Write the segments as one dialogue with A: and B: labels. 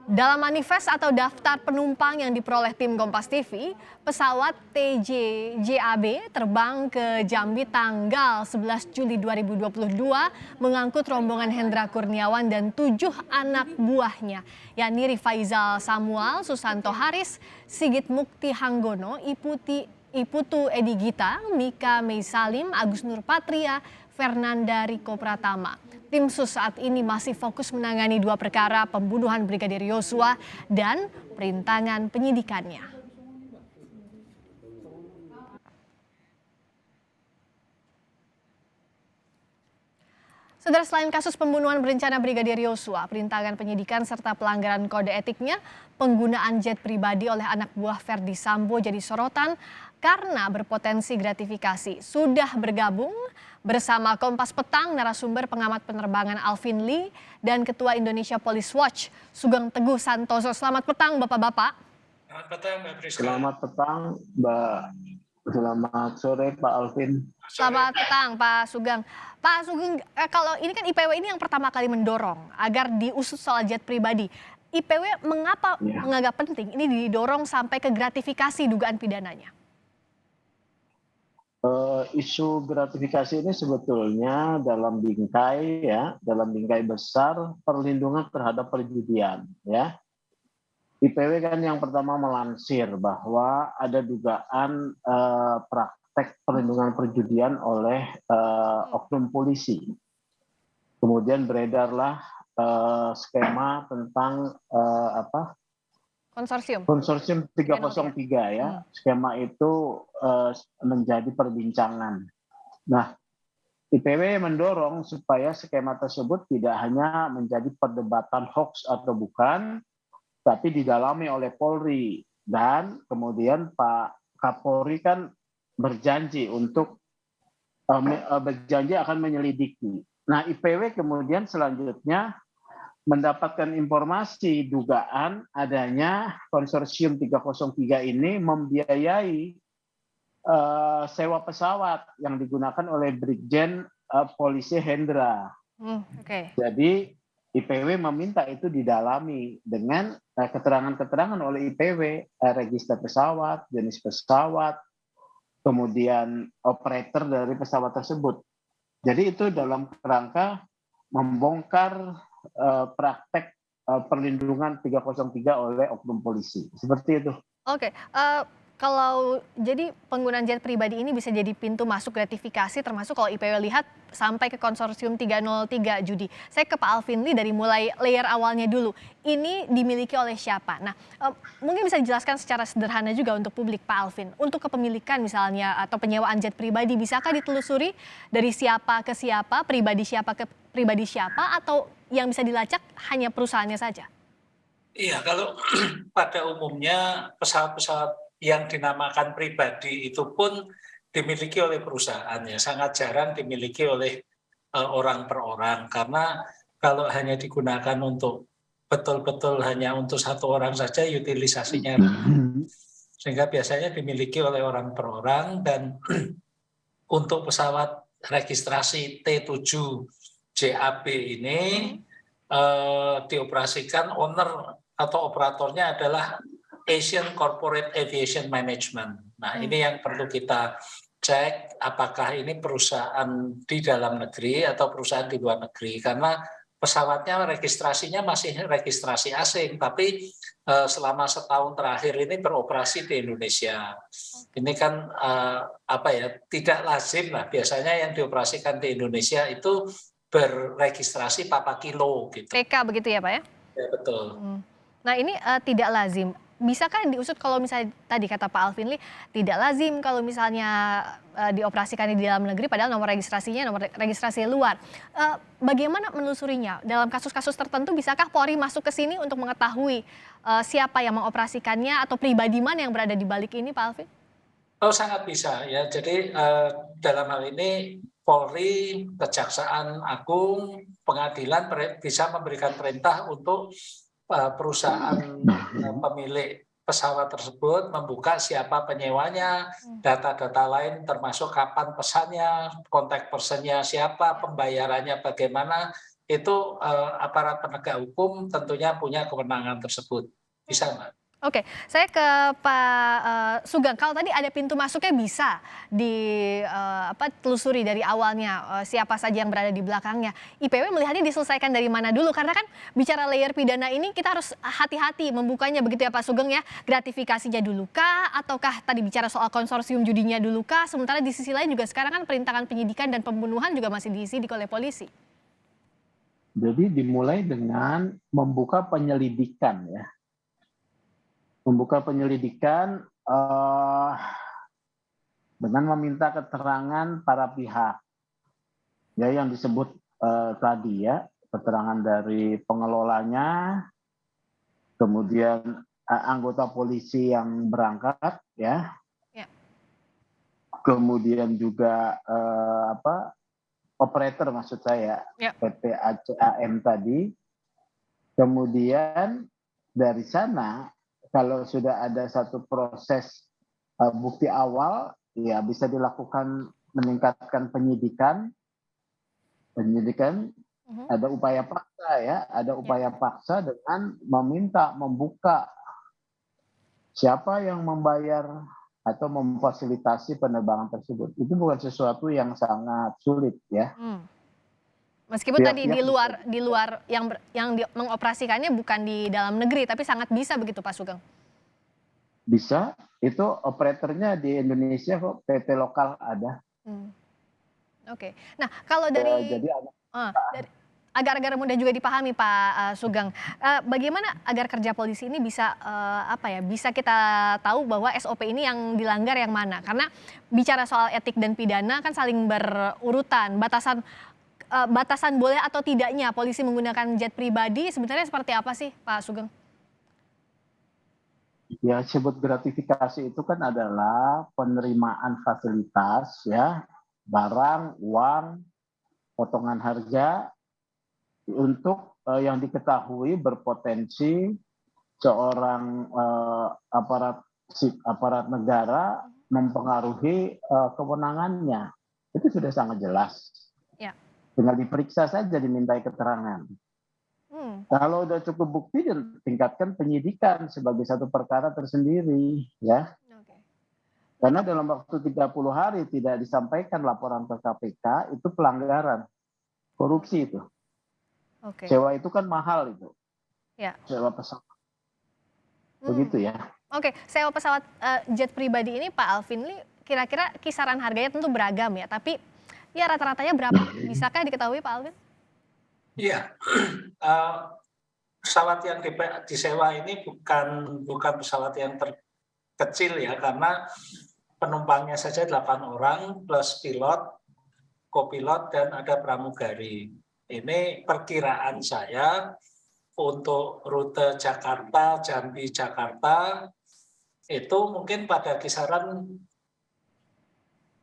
A: Dalam manifest atau daftar penumpang yang diperoleh tim Kompas TV, pesawat TJAB terbang ke Jambi tanggal 11 Juli 2022 mengangkut rombongan Hendra Kurniawan dan 7 anak buahnya, yakni Rifaizal Samuel, Susanto Haris, Sigit Mukti Hanggono, Iputu Edi Gita, Mika Meisalim, Agus Nurpatria, Fernanda Riko Pratama. Tim SUS saat ini masih fokus menangani 2 perkara pembunuhan Brigadir Yosua dan perintangan penyidikannya. Saudara, selain kasus pembunuhan berencana Brigadir Yosua, perintangan penyidikan serta pelanggaran kode etiknya, penggunaan jet pribadi oleh anak buah Verdi Sambo jadi sorotan karena berpotensi gratifikasi. Sudah bergabung bersama Kompas Petang narasumber pengamat penerbangan Alvin Lee dan Ketua Indonesia Police Watch Sugeng Teguh Santoso. Selamat petang Bapak-Bapak.
B: Selamat petang Mbak Priska.
C: Selamat petang Mbak. Selamat sore Pak Alvin.
A: Selamat petang Pak Sugeng. Pak Sugeng, kalau ini kan IPW ini yang pertama kali mendorong agar diusut soal jet pribadi. IPW mengapa menganggap penting ini didorong sampai ke gratifikasi dugaan pidananya?
C: Isu gratifikasi ini sebetulnya dalam bingkai besar perlindungan terhadap perjudian, ya. IPW kan yang pertama melansir bahwa ada dugaan praktek perlindungan perjudian oleh oknum polisi. Kemudian beredarlah skema tentang Konsorsium 303 ya. Skema itu menjadi perbincangan. Nah, IPW mendorong supaya skema tersebut tidak hanya menjadi perdebatan hoax atau bukan, tapi didalami oleh Polri. Dan kemudian Pak Kapolri kan berjanji akan menyelidiki. Nah, IPW kemudian selanjutnya mendapatkan informasi dugaan adanya konsorsium 303 ini membiayai sewa pesawat yang digunakan oleh Brigjen Polisi Hendra. Jadi IPW meminta itu didalami dengan keterangan-keterangan oleh IPW, register pesawat, jenis pesawat, kemudian operator dari pesawat tersebut. Jadi itu dalam kerangka membongkar praktek perlindungan 303 oleh oknum polisi. Seperti itu.
A: Oke, kalau jadi penggunaan jet pribadi ini bisa jadi pintu masuk gratifikasi, termasuk kalau IPW lihat sampai ke konsorsium 303 Judi. Saya ke Pak Alvin Lee dari mulai layer awalnya dulu. Ini dimiliki oleh siapa? Nah, mungkin bisa dijelaskan secara sederhana juga untuk publik Pak Alvin. Untuk kepemilikan misalnya atau penyewaan jet pribadi, bisakah ditelusuri dari siapa ke siapa, pribadi siapa ke pribadi siapa, atau yang bisa dilacak hanya perusahaannya saja?
B: Iya, kalau pada umumnya pesawat-pesawat yang dinamakan pribadi itu pun dimiliki oleh perusahaan, ya sangat jarang dimiliki oleh orang per orang, karena kalau hanya digunakan untuk betul-betul hanya untuk satu orang saja utilisasinya sehingga biasanya dimiliki oleh orang per orang. Dan untuk pesawat registrasi T7 JAB ini dioperasikan owner atau operatornya adalah Asian Corporate Aviation Management. Nah, ini yang perlu kita cek apakah ini perusahaan di dalam negeri atau perusahaan di luar negeri, karena pesawatnya registrasinya masih registrasi asing, tapi selama setahun terakhir ini beroperasi di Indonesia. Ini kan tidak lazim lah, biasanya yang dioperasikan di Indonesia itu berregistrasi Papa Kilo gitu.
A: PK begitu ya Pak ya?
B: Ya, betul.
A: Nah, ini tidak lazim. Bisakah diusut kalau misalnya tadi kata Pak Alvin Lee tidak lazim kalau misalnya dioperasikan di dalam negeri padahal nomor registrasinya nomor registrasi luar. Bagaimana menelusurinya? Dalam kasus-kasus tertentu bisakah Polri masuk ke sini untuk mengetahui siapa yang mengoperasikannya atau pribadi mana yang berada di balik ini Pak Alvin?
B: Oh, sangat bisa ya. Jadi dalam hal ini Polri, Kejaksaan Agung, Pengadilan bisa memberikan perintah untuk perusahaan pemilik pesawat tersebut membuka siapa penyewanya, data-data lain termasuk kapan pesannya, kontak personnya siapa, pembayarannya bagaimana, itu aparat penegak hukum tentunya punya kewenangan tersebut. Bisa, Mbak?
A: Oke, saya ke Pak Sugeng. Kalau tadi ada pintu masuknya bisa telusuri dari awalnya siapa saja yang berada di belakangnya. IPW melihatnya diselesaikan dari mana dulu? Karena kan bicara layer pidana ini kita harus hati-hati membukanya begitu ya Pak Sugeng ya. Gratifikasinya dulu kah? Ataukah tadi bicara soal konsorsium judinya dulu kah? Sementara di sisi lain juga sekarang kan perintangan penyidikan dan pembunuhan juga masih diisidik oleh polisi.
C: Jadi dimulai dengan membuka penyelidikan ya. Membuka penyelidikan dengan meminta keterangan para pihak ya yang disebut tadi ya, keterangan dari pengelolanya, kemudian anggota polisi yang berangkat ya, kemudian juga operator maksud saya PT ACAM tadi, kemudian dari sana kalau sudah ada satu proses bukti awal, ya bisa dilakukan meningkatkan penyidikan, ada upaya paksa ya, ada upaya paksa dengan meminta membuka siapa yang membayar atau memfasilitasi penerbangan tersebut. Itu bukan sesuatu yang sangat sulit ya.
A: Meskipun tadi di luar yang mengoperasikannya bukan di dalam negeri, tapi sangat bisa begitu Pak Sugeng.
C: Bisa, itu operatornya di Indonesia kok, PT lokal ada.
A: Oke, nah kalau dari agar mudah juga dipahami Pak Sugeng, bagaimana agar kerja polisi ini bisa bisa kita tahu bahwa SOP ini yang dilanggar yang mana? Karena bicara soal etik dan pidana kan saling berurutan, batasan boleh atau tidaknya polisi menggunakan jet pribadi sebenarnya seperti apa sih Pak Sugeng?
C: Ya, sebut gratifikasi itu kan adalah penerimaan fasilitas ya, barang, uang, potongan harga untuk yang diketahui berpotensi seorang aparat negara mempengaruhi kewenangannya. Itu sudah sangat jelas. Tinggal diperiksa saja, dimintai keterangan. Kalau udah cukup bukti, dan tingkatkan penyidikan sebagai satu perkara tersendiri, ya. Karena dalam waktu 30 hari tidak disampaikan laporan ke KPK, itu pelanggaran, korupsi itu. Sewa itu kan mahal itu. Sewa pesawat. Begitu ya.
A: Sewa pesawat jet pribadi ini Pak Alvin, kira-kira kisaran harganya tentu beragam ya, tapi ya rata-ratanya berapa? Bisakah diketahui Pak Alvin?
B: Iya, pesawat yang disewa ini bukan pesawat yang terkecil ya, karena penumpangnya saja 8 orang plus pilot, kopilot dan ada pramugari. Ini perkiraan saya untuk rute Jakarta, Jambi, Jakarta itu mungkin pada kisaran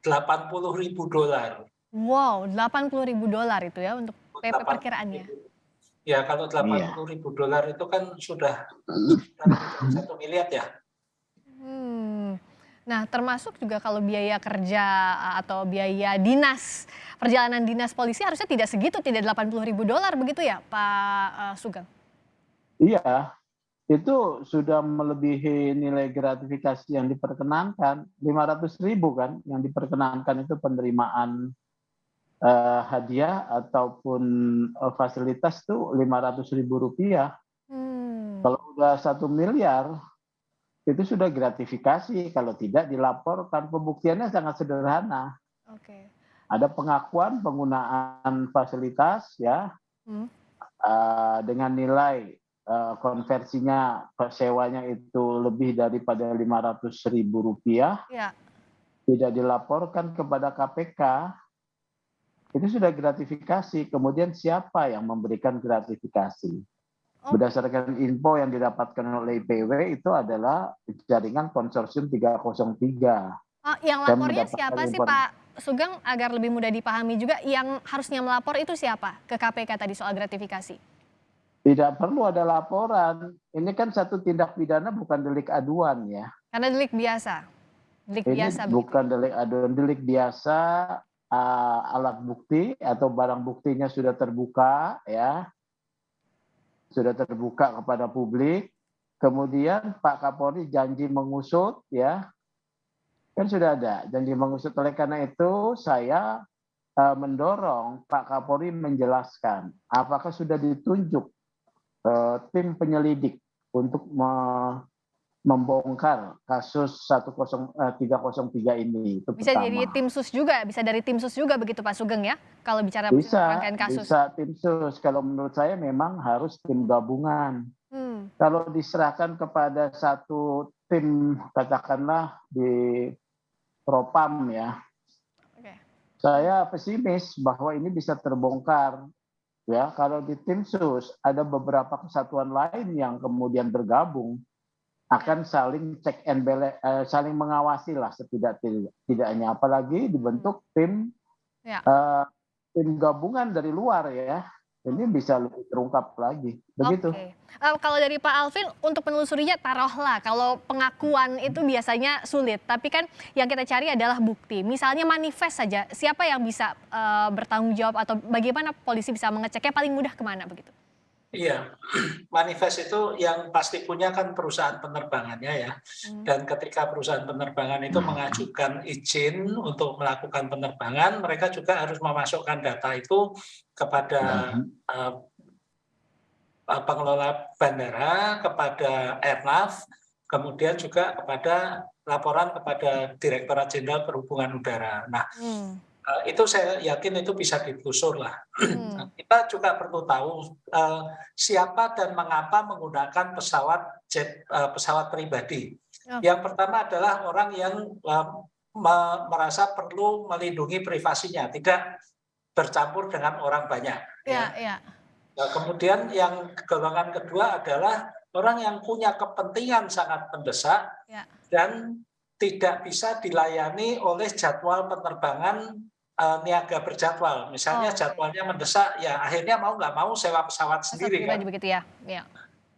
B: $80.000.
A: Wow, $80.000 itu ya untuk PP perkiraannya.
B: Ya, kalau $80.000 itu kan sudah 1 miliar ya.
A: Nah, termasuk juga kalau biaya kerja atau biaya dinas, perjalanan dinas polisi harusnya tidak segitu, tidak $80.000 begitu ya Pak Sugeng?
C: Iya, itu sudah melebihi nilai gratifikasi yang diperkenankan. 500.000 kan yang diperkenankan itu penerimaan hadiah ataupun fasilitas tuh $500.000. Kalau udah 1 miliar itu sudah gratifikasi, kalau tidak dilaporkan. Pembuktiannya sangat sederhana. Ada pengakuan penggunaan fasilitas ya dengan nilai konversinya sewanya itu lebih daripada $500.000, tidak dilaporkan kepada KPK. Itu sudah gratifikasi. Kemudian siapa yang memberikan gratifikasi? Berdasarkan info yang didapatkan oleh IPW itu adalah jaringan konsorsium 303.
A: Yang lapornya siapa sih Pak Sugeng, agar lebih mudah dipahami juga, yang harusnya melapor itu siapa ke KPK tadi soal gratifikasi?
C: Tidak perlu ada laporan. Ini kan satu tindak pidana, bukan delik aduan ya.
A: Karena delik biasa. Delik
C: ini
A: biasa
C: bukan
A: begitu.
C: Delik aduan, delik biasa alat bukti atau barang buktinya sudah terbuka ya, sudah terbuka kepada publik. Kemudian Pak Kapolri janji mengusut ya, kan sudah ada janji mengusut. Oleh karena itu saya mendorong Pak Kapolri menjelaskan apakah sudah ditunjuk tim penyelidik untuk membongkar kasus 303 ini. Itu
A: Bisa
C: pertama.
A: jadi tim sus juga, bisa dari tim sus juga begitu Pak Sugeng ya, kalau bicara rangkaian kasus.
C: Bisa tim sus. Kalau menurut saya memang harus tim gabungan. Kalau diserahkan kepada satu tim, katakanlah di Propam ya, saya pesimis bahwa ini bisa terbongkar. Ya, kalau di tim sus ada beberapa kesatuan lain yang kemudian bergabung akan saling check and balance, saling mengawasi lah setidaknya, apalagi dibentuk tim gabungan dari luar ya, ini bisa lebih terungkap lagi. Begitu.
A: Kalau dari Pak Alvin untuk penelusurinya taruhlah kalau pengakuan itu biasanya sulit, tapi kan yang kita cari adalah bukti. Misalnya manifest saja, siapa yang bisa bertanggung jawab atau bagaimana polisi bisa mengeceknya paling mudah kemana begitu?
B: Iya, manifest itu yang pasti punya kan perusahaan penerbangannya ya. Dan ketika perusahaan penerbangan itu mengajukan izin untuk melakukan penerbangan, mereka juga harus memasukkan data itu kepada pengelola bandara, kepada Airnav, kemudian juga kepada laporan kepada Direktorat Jenderal Perhubungan Udara. Nah, itu saya yakin itu bisa ditelusur lah. Kita juga perlu tahu siapa dan mengapa menggunakan pesawat pribadi. Yang pertama adalah orang yang merasa perlu melindungi privasinya, tidak bercampur dengan orang banyak. Nah, kemudian yang golongan kedua adalah orang yang punya kepentingan sangat mendesak dan tidak bisa dilayani oleh jadwal penerbangan niaga berjadwal. Misalnya jadwalnya mendesak, ya akhirnya mau nggak mau sewa pesawat sendiri kan.
A: Begitu ya.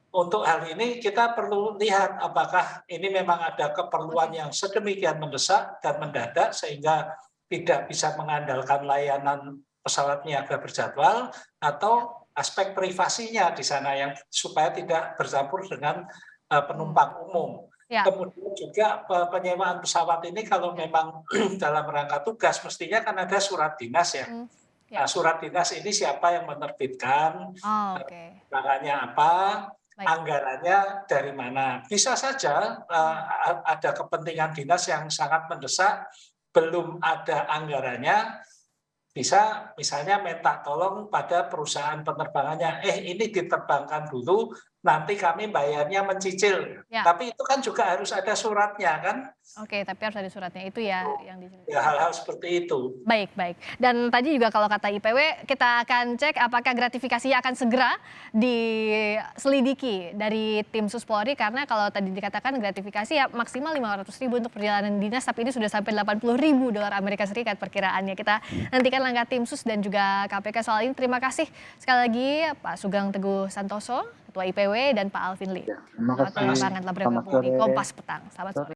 B: Untuk hal ini kita perlu lihat apakah ini memang ada keperluan yang sedemikian mendesak dan mendadak sehingga tidak bisa mengandalkan layanan pesawat niaga berjadwal, atau aspek privasinya di sana yang supaya tidak bercampur dengan penumpang umum. Kemudian juga penyewaan pesawat ini kalau memang dalam rangka tugas mestinya kan ada surat dinas ya. Nah, surat dinas ini siapa yang menerbitkan, barangnya apa, anggarannya dari mana. Bisa saja ada kepentingan dinas yang sangat mendesak, belum ada anggarannya, bisa misalnya minta tolong pada perusahaan penerbangannya, ini diterbangkan dulu, nanti kami bayarnya mencicil. Tapi itu kan juga harus ada suratnya kan?
A: Tapi harus ada suratnya itu ya yang
B: ya, hal-hal seperti itu.
A: Baik. Dan tadi juga kalau kata IPW kita akan cek apakah gratifikasinya akan segera diselidiki dari tim Sus Polri, karena kalau tadi dikatakan gratifikasi ya maksimal 500.000 untuk perjalanan dinas, tapi ini sudah sampai 80.000 dolar Amerika Serikat perkiraannya. Kita nantikan langkah tim Sus dan juga KPK soal ini. Terima kasih sekali lagi Pak Sugeng Teguh Santoso, Ketua IPW, dan Pak Alvin Lee.
C: Terima kasih.
A: Selamat bergabung di Kompas Petang. Selamat sore.